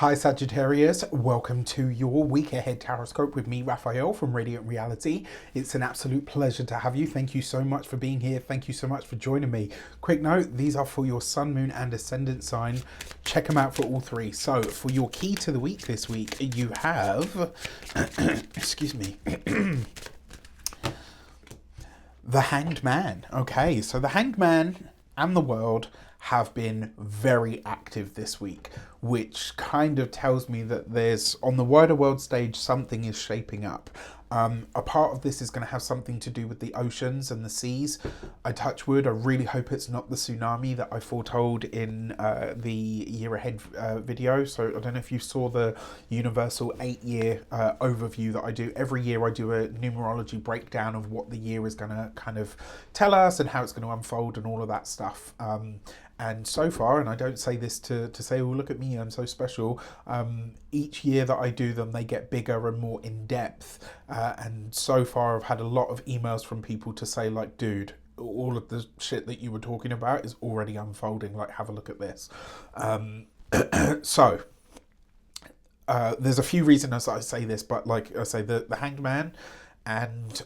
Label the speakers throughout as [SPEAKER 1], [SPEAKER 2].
[SPEAKER 1] Hi Sagittarius, welcome to your week ahead horoscope with me, Raphael from Radiant Reality. It's an absolute pleasure to have you. Thank you so much for being here. Thank you so much for joining me. Quick note, these are for your sun, moon and ascendant sign. Check them out for all three. So for your key to the week this week, you have, excuse me, the Hanged Man. Okay, so the Hanged Man and the world have been very active this week, which kind of tells me that there's, on the wider world stage, something is shaping up. A part of this is going to have something to do with the oceans and the seas. I touch wood. I really hope it's not the tsunami that I foretold in the year ahead video. So I don't know if you saw the universal 8-year overview that I do. Every year I do a numerology breakdown of what the year is going to kind of tell us and how it's going to unfold and all of that stuff. And so far, and I don't say this to say, oh, look at me, I'm so special. Each year that I do them, they get bigger and more in depth. And so far, I've had a lot of emails from people to say, like, dude, all of the shit that you were talking about is already unfolding. Like, have a look at this. So, there's a few reasons I say this, but like I say, the Hanged Man and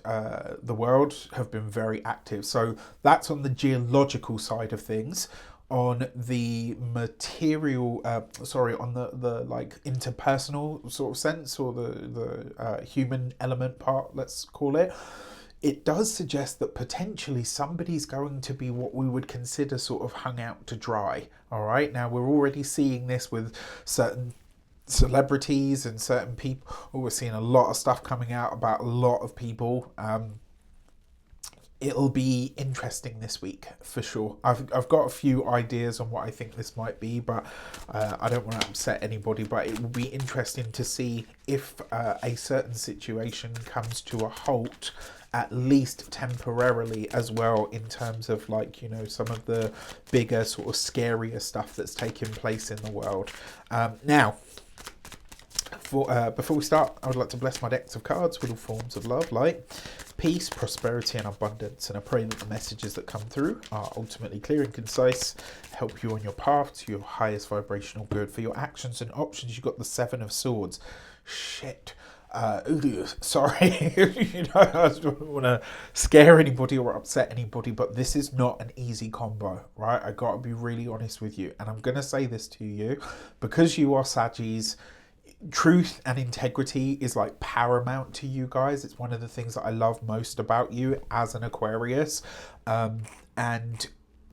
[SPEAKER 1] the world have been very active. So that's on the geological side of things. On the material, on the like interpersonal sort of sense, or the human element part, let's call it, it does suggest that potentially somebody's going to be what we would consider sort of hung out to dry. All right, now we're already seeing this with certain celebrities and certain people. We're seeing a lot of stuff coming out about a lot of people. It'll be interesting this week for sure. I've got a few ideas on what I think this might be, but I don't want to upset anybody. But it will be interesting to see if a certain situation comes to a halt, at least temporarily, as well, in terms of, like, you know, some of the bigger sort of scarier stuff that's taking place in the world. Now, before we start, I would like to bless my decks of cards with all forms of love, light, peace, prosperity and abundance, and I pray that the messages that come through are ultimately clear and concise, help you on your path to your highest vibrational good. For your actions and options, you've got the Seven of Swords. Shit. Sorry, you know, I don't want to scare anybody or upset anybody, but this is not an easy combo, right? I got to be really honest with you, and I'm going to say this to you because you are Saggies. Truth and integrity is like paramount to you guys. It's one of the things that I love most about you as an Aquarius. And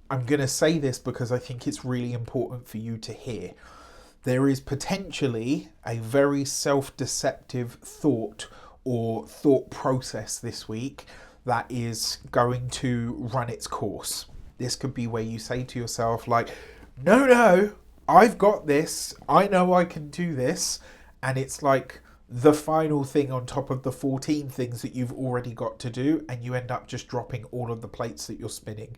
[SPEAKER 1] I'm going to say this because I think it's really important for you to hear. There is potentially a very self-deceptive thought or thought process this week that is going to run its course. This could be where you say to yourself, like, no, I've got this. I know I can do this. And it's like the final thing on top of the 14 things that you've already got to do. And you end up just dropping all of the plates that you're spinning.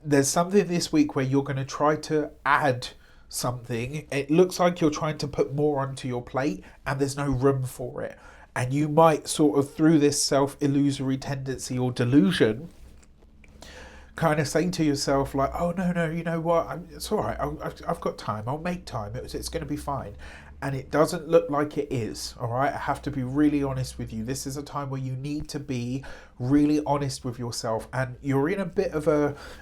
[SPEAKER 1] There's something this week where you're going to try to add something. It looks like you're trying to put more onto your plate and there's no room for it. And you might sort of, through this self-illusory tendency or delusion, kind of saying to yourself, like, oh, no, you know what, it's all right, I've got time, I'll make time, it's going to be fine. And it doesn't look like it is, all right? I have to be really honest with you. This is a time where you need to be really honest with yourself, and you're in a bit of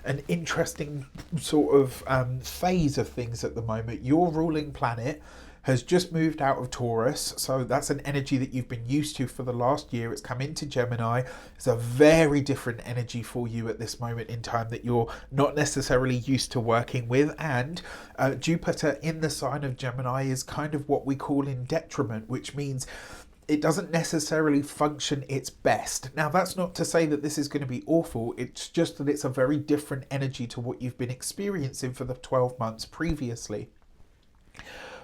[SPEAKER 1] an interesting sort of phase of things at the moment. Your ruling planet has just moved out of Taurus, so that's an energy that you've been used to for the last year. It's come into Gemini. It's a very different energy for you at this moment in time that you're not necessarily used to working with, and Jupiter in the sign of Gemini is kind of what we call in detriment, which means it doesn't necessarily function its best. Now, that's not to say that this is going to be awful. It's just that it's a very different energy to what you've been experiencing for the 12 months previously.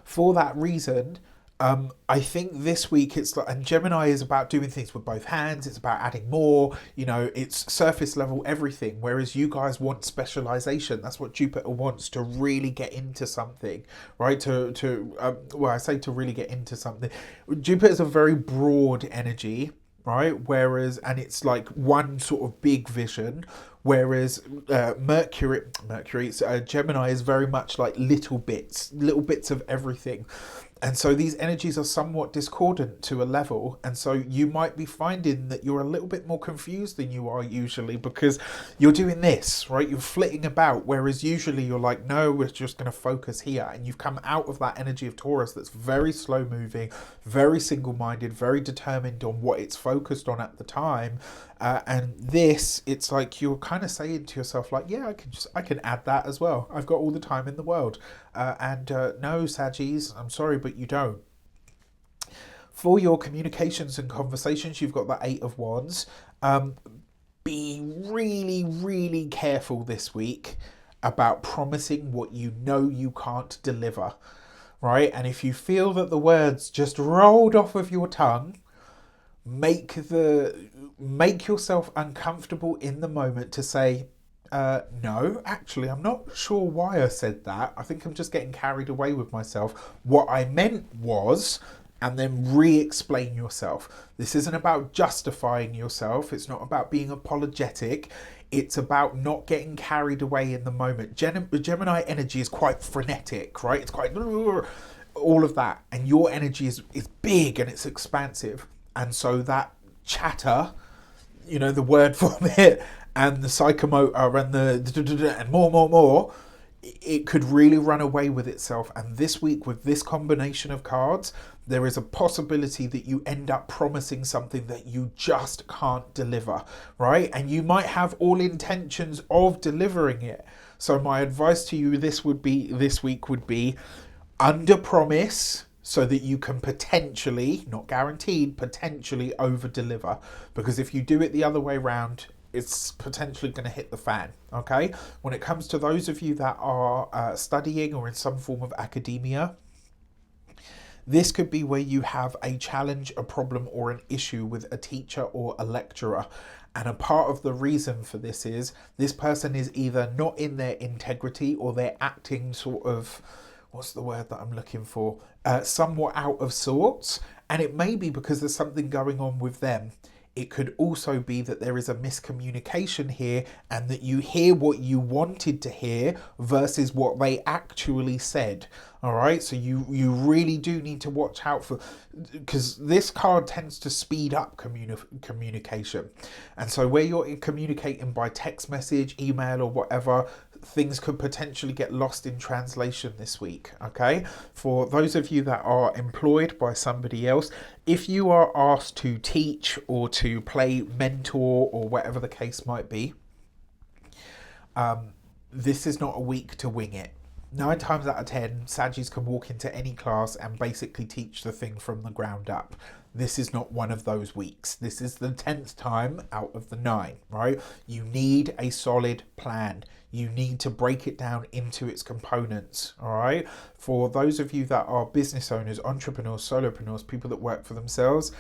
[SPEAKER 1] For that reason, I think this week it's like, and Gemini is about doing things with both hands. It's about adding more, you know, it's surface level everything. Whereas you guys want specialization. That's what Jupiter wants, to really get into something, right? I say to really get into something. Jupiter is a very broad energy. right? Whereas, and it's like one sort of big vision, whereas Gemini is very much like little bits of everything. And so these energies are somewhat discordant to a level. And so you might be finding that you're a little bit more confused than you are usually, because you're doing this, right? You're flitting about, whereas usually you're like, no, we're just going to focus here. And you've come out of that energy of Taurus that's very slow moving, very single-minded, very determined on what it's focused on at the time. And this, it's like you're kind of saying to yourself, like, yeah, I can add that as well. I've got all the time in the world. No, Saggies, I'm sorry, but you don't. For your communications and conversations, you've got the Eight of Wands. Be really, really careful this week about promising what you know you can't deliver, right? And if you feel that the words just rolled off of your tongue, make yourself uncomfortable in the moment to say, no, actually, I'm not sure why I said that. I think I'm just getting carried away with myself. What I meant was, and then re-explain yourself. This isn't about justifying yourself. It's not about being apologetic. It's about not getting carried away in the moment. Gemini energy is quite frenetic, right? It's quite all of that. And your energy is big and it's expansive. And so that chatter, the word vomit and the psychomotor and and more, it could really run away with itself. And this week, with this combination of cards, there is a possibility that you end up promising something that you just can't deliver, right? And you might have all intentions of delivering it. So my advice to you this week would be under promise, so that you can potentially, not guaranteed, potentially over deliver. Because if you do it the other way around, it's potentially going to hit the fan, okay? When it comes to those of you that are studying or in some form of academia, this could be where you have a challenge, a problem, or an issue with a teacher or a lecturer. And a part of the reason for this is this person is either not in their integrity, or they're acting sort of, what's the word that I'm looking for? Somewhat out of sorts. And it may be because there's something going on with them. It could also be that there is a miscommunication here, and that you hear what you wanted to hear versus what they actually said. All right, so you really do need to watch out for, because this card tends to speed up communication. And so where you're communicating by text message, email, or whatever, things could potentially get lost in translation this week, okay? For those of you that are employed by somebody else, if you are asked to teach or to play mentor or whatever the case might be, this is not a week to wing it. 9 times out of 10, Saggies can walk into any class and basically teach the thing from the ground up. This is not one of those weeks. This is the 10th time out of the 9, right? You need a solid plan. You need to break it down into its components, all right? For those of you that are business owners, entrepreneurs, solopreneurs, people that work for themselves,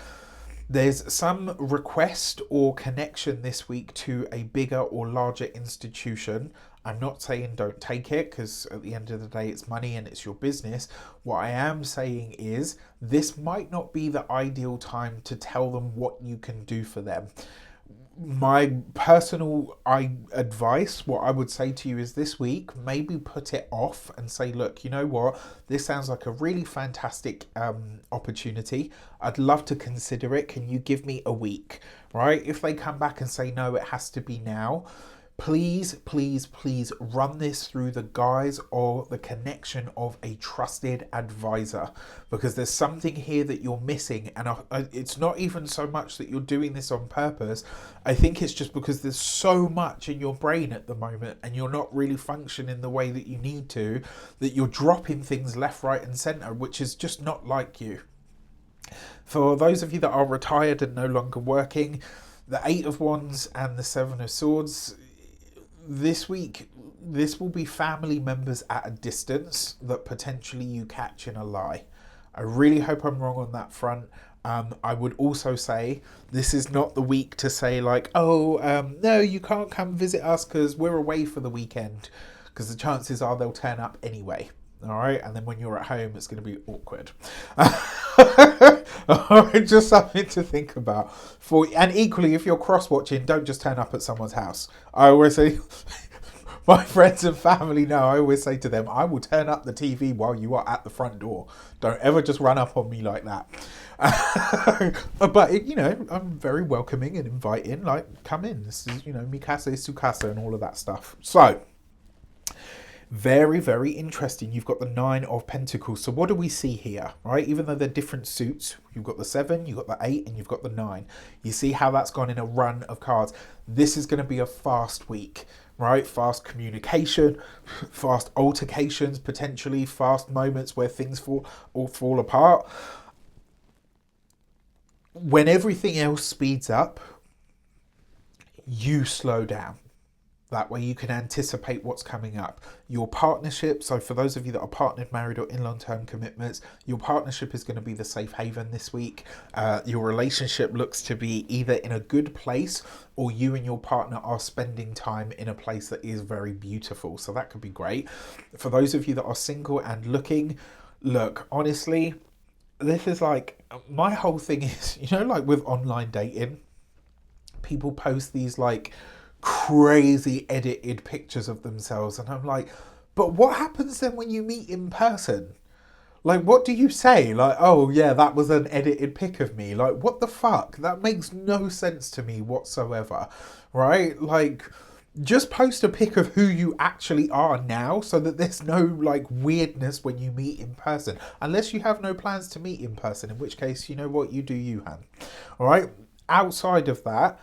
[SPEAKER 1] there's some request or connection this week to a bigger or larger institution. I'm not saying don't take it, because at the end of the day, it's money and it's your business. What I am saying is this might not be the ideal time to tell them what you can do for them. My personal advice, what I would say to you is this week, maybe put it off and say, look, you know what? This sounds like a really fantastic opportunity. I'd love to consider it. Can you give me a week, right? If they come back and say, no, it has to be now, please, please, please run this through the guise or the connection of a trusted advisor, because there's something here that you're missing. And it's not even so much that you're doing this on purpose. I think it's just because there's so much in your brain at the moment and you're not really functioning the way that you need to, that you're dropping things left, right, and center, which is just not like you. For those of you that are retired and no longer working, the 8 of Wands and the 7 of Swords, this week, this will be family members at a distance that potentially you catch in a lie. I really hope I'm wrong on that front. I would also say this is not the week to say like, no, you can't come visit us because we're away for the weekend, because the chances are they'll turn up anyway. All right, and then when you're at home, it's going to be awkward. Just something to think about. And equally, if you're cross-watching, don't just turn up at someone's house. I always say, my friends and family know, I always say to them, I will turn up the TV while you are at the front door. Don't ever just run up on me like that. But, I'm very welcoming and inviting. Like, come in. This is, mi casa es su casa and all of that stuff. So, very, very interesting. You've got the 9 of Pentacles. So what do we see here, right? Even though they're different suits, you've got the 7, you've got the 8, and you've got the 9. You see how that's gone in a run of cards. This is going to be a fast week, right? Fast communication, fast altercations, potentially fast moments where things fall apart. When everything else speeds up, you slow down. That way you can anticipate what's coming up. Your partnership, so for those of you that are partnered, married, or in long-term commitments, your partnership is going to be the safe haven this week. Your relationship looks to be either in a good place, or you and your partner are spending time in a place that is very beautiful. So that could be great. For those of you that are single and looking, look, honestly, this is like, my whole thing is, like with online dating, people post these like crazy edited pictures of themselves, and I'm like, but what happens then when you meet in person? Like, what do you say? Like, oh yeah, that was an edited pic of me. Like, what the fuck? That makes no sense to me whatsoever, right? Like, just post a pic of who you actually are now, so that there's no like weirdness when you meet in person, unless you have no plans to meet in person, in which case, you know what, you do you, Han. All right, outside of that,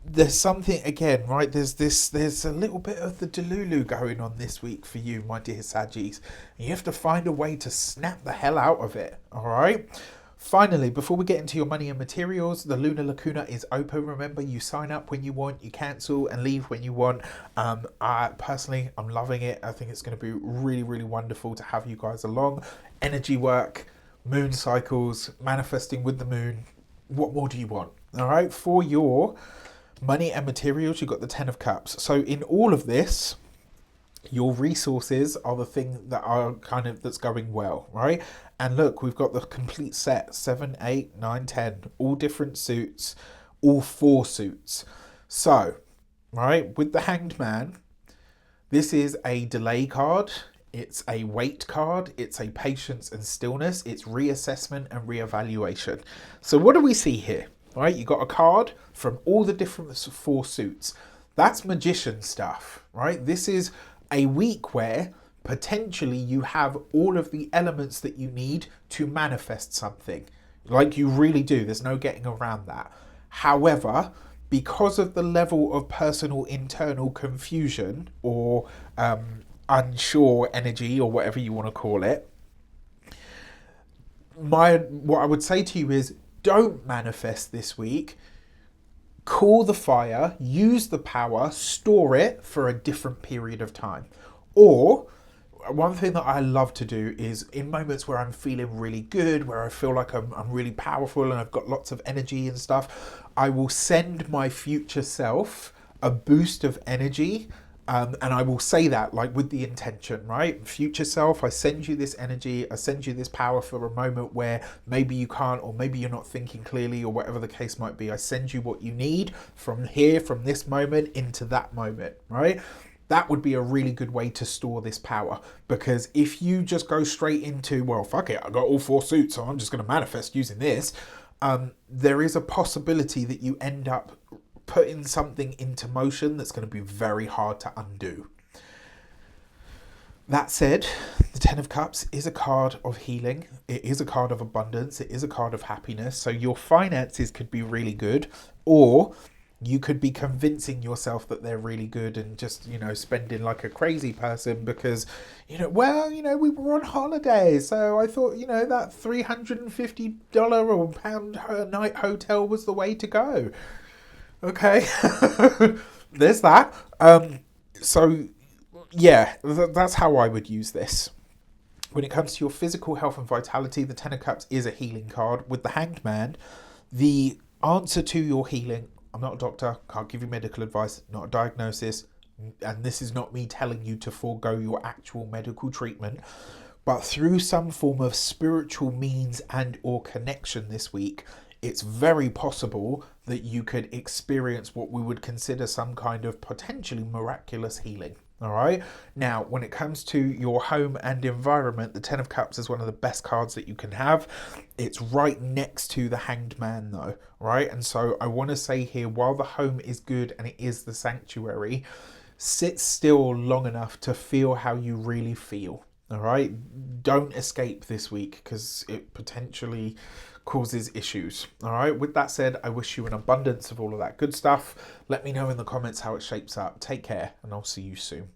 [SPEAKER 1] there's something, again, right, there's a little bit of the delulu going on this week for you, my dear Saggies. You have to find a way to snap the hell out of it, all right? Finally, before we get into your money and materials, the Lunar Lacuna is open. Remember, you sign up when you want, you cancel and leave when you want. Personally, I'm loving it. I think it's going to be really, really wonderful to have you guys along. Energy work, moon cycles, manifesting with the moon. What more do you want? All right, for your money and materials, you've got the 10 of Cups. So in all of this, your resources are the thing that are kind of, that's going well, right? And look, we've got the complete set, 7, 8, 9, 10, all different suits, all 4 suits. So, right, with the Hanged Man, this is a delay card. It's a wait card. It's a patience and stillness. It's reassessment and reevaluation. So what do we see here? Right, you got a card from all the different 4 suits. That's magician stuff, right? This is a week where potentially you have all of the elements that you need to manifest something. Like, you really do. There's no getting around that. However, because of the level of personal internal confusion or unsure energy, or whatever you want to call it, what I would say to you is, don't manifest this week. Cool the fire, use the power, store it for a different period of time. Or, one thing that I love to do is, in moments where I'm feeling really good, where I feel like I'm really powerful and I've got lots of energy and stuff, I will send my future self a boost of energy. And I will say that like with the intention, right? Future self, I send you this energy, I send you this power for a moment where maybe you can't, or maybe you're not thinking clearly, or whatever the case might be. I send you what you need from here, from this moment into that moment, right? That would be a really good way to store this power, because if you just go straight into, well, fuck it, I got all 4 suits, so I'm just going to manifest using this, there is a possibility that you end up putting something into motion that's going to be very hard to undo. That said, the 10 of Cups is a card of healing. It is a card of abundance. It is a card of happiness. So your finances could be really good, or you could be convincing yourself that they're really good and just, spending like a crazy person because, we were on holiday. So I thought, that $350 or pound a night hotel was the way to go. Okay, there's that. So yeah, that's how I would use this. When it comes to your physical health and vitality, the 10 of Cups is a healing card. With the Hanged Man, the answer to your healing, I'm not a doctor, can't give you medical advice, not a diagnosis, and this is not me telling you to forego your actual medical treatment. but through some form of spiritual means and or connection this week, it's very possible that you could experience what we would consider some kind of potentially miraculous healing. All right. Now, when it comes to your home and environment, the Ten of Cups is one of the best cards that you can have. It's right next to the Hanged Man, though. Right. And so I want to say here, while the home is good and it is the sanctuary, sit still long enough to feel how you really feel. All right. Don't escape this week because it potentially causes issues. All right. With that said, I wish you an abundance of all of that good stuff. Let me know in the comments how it shapes up. Take care, and I'll see you soon.